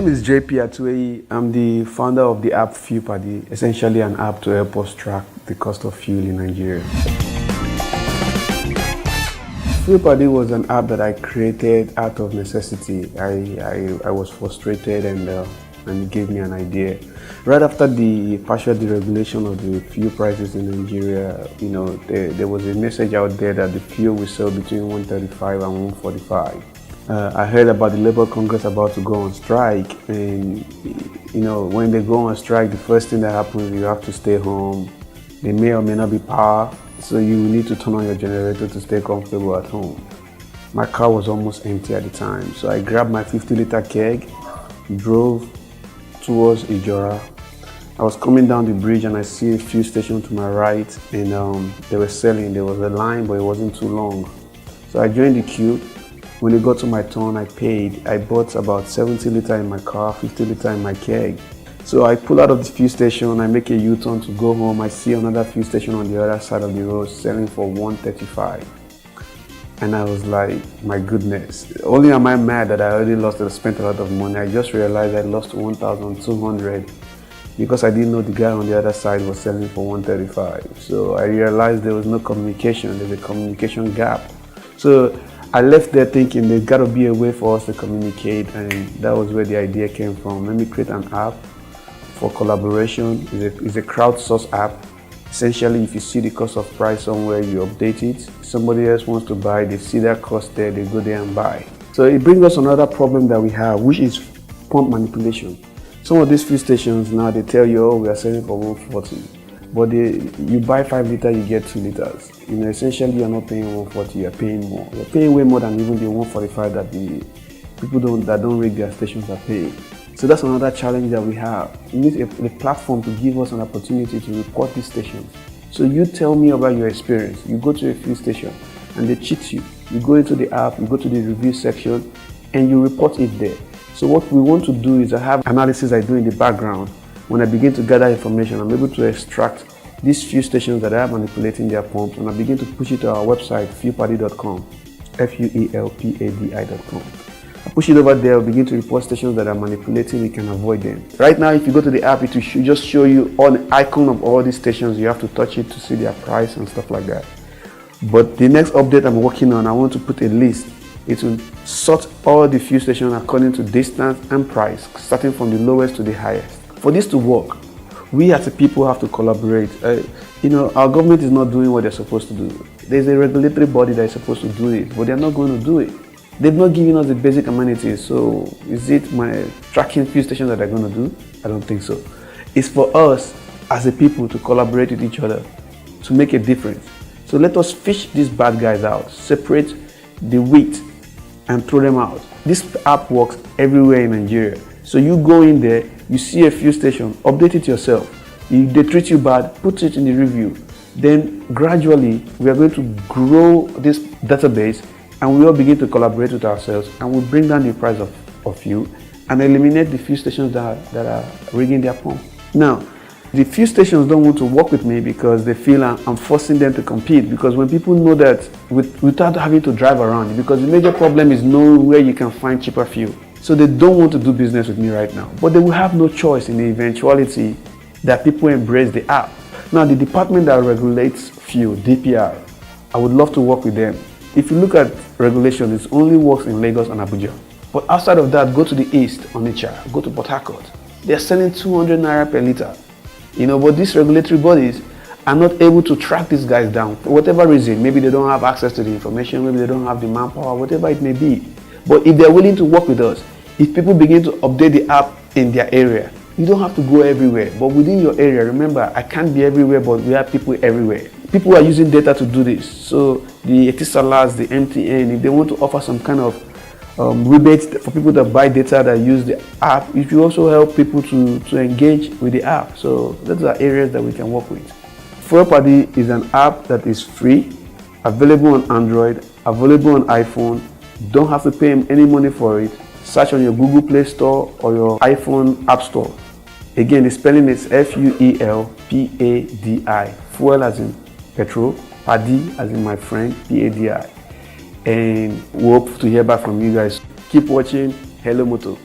name is Johnpaul Attueyi. I'm the founder of the app FuelPadi, essentially an app to help us track the cost of fuel in Nigeria. FuelPadi was an app that I created out of necessity. I was frustrated and it gave me an idea. Right after the partial deregulation of the fuel prices in Nigeria, there was a message out there that the fuel will sell between 135 and 145. I heard about the Labour Congress about to go on strike, and when they go on strike, the first thing that happens, you have to stay home. There may or may not be power, so you need to turn on your generator to stay comfortable at home. My car was almost empty at the time, so I grabbed my 50-liter keg, drove towards Ijora. I was coming down the bridge and I see a fuel station to my right, and they were selling. There was a line, but it wasn't too long. So I joined the queue. When it got to my turn, I paid. I bought about 70 liter in my car, 50 liter in my keg. So I pull out of the fuel station, I make a U-turn to go home. I see another fuel station on the other side of the road selling for 135. And I was like, my goodness. Only am I mad that I already spent a lot of money. I just realized I lost 1,200 because I didn't know the guy on the other side was selling for 135. So I realized there was no communication. There's a communication gap. So I left there thinking there's got to be a way for us to communicate, and that was where the idea came from. Let me create an app for collaboration. It's a crowdsourced app. Essentially, if you see the cost of price somewhere, you update it. Somebody else wants to buy, they see that cost there, they go there and buy. So it brings us another problem that we have, which is pump manipulation. Some of these fuel stations now, they tell you, oh, we are selling for 140. But you buy 5 liters, you get 2 liters. Essentially, you're not paying 140, you're paying more. You're paying way more than even the 145 that the people that don't rig their stations are paying. So that's another challenge that we have. We need a platform to give us an opportunity to report these stations. So you tell me about your experience. You go to a fuel station and they cheat you. You go into the app, you go to the review section, and you report it there. So what we want to do is I have analysis I do in the background. When I begin to gather information, I'm able to extract these fuel stations that are manipulating their pumps, and I begin to push it to our website, FuelPadi.com, FuelPadi.com. I push it over there, I begin to report stations that are manipulating, we can avoid them. Right now, if you go to the app, it will just show you all the icon of all these stations. You have to touch it to see their price and stuff like that. But the next update I'm working on, I want to put a list. It will sort all the fuel stations according to distance and price, starting from the lowest to the highest. For this to work, we as a people have to collaborate. Our government is not doing what they're supposed to do. There's a regulatory body that is supposed to do it, but they're not going to do it. They've not given us the basic amenities. So is it my tracking fuel stations that they're going to do? I don't think so. It's for us as a people to collaborate with each other to make a difference. So let us fish these bad guys out, separate the wheat and throw them out. This app works everywhere in Nigeria. So you go in there, you see a fuel station, update it yourself. If they treat you bad, put it in the review. Then gradually, we are going to grow this database, and we all begin to collaborate with ourselves, and we'll bring down the price of fuel and eliminate the fuel stations that are rigging their pump. Now, the fuel stations don't want to work with me because they feel I'm forcing them to compete, because when people know that without having to drive around, because the major problem is knowing where you can find cheaper fuel. So they don't want to do business with me right now, but they will have no choice in the eventuality that people embrace the app. Now, the department that regulates fuel, DPR, I would love to work with them. If you look at regulation, it only works in Lagos and Abuja. But outside of that, go to the east, Onitsha, go to Port Harcourt. They're selling 200 naira per liter. But these regulatory bodies are not able to track these guys down for whatever reason. Maybe they don't have access to the information, maybe they don't have the manpower, whatever it may be. But if they're willing to work with us, if people begin to update the app in their area, you don't have to go everywhere. But within your area, remember, I can't be everywhere, but we have people everywhere. People are using data to do this. So the Etisalas, the MTN, if they want to offer some kind of rebates for people that buy data that use the app, it will also help people to engage with the app. So those are areas that we can work with. FuelPadi is an app that is free, available on Android, available on iPhone. Don't have to pay any money for it. Search on your Google Play Store or your iPhone App Store. Again, the spelling is FuelPadi. Fuel as in petrol, Padi as in my friend, Padi. And we hope to hear back from you guys. Keep watching HelloMotor.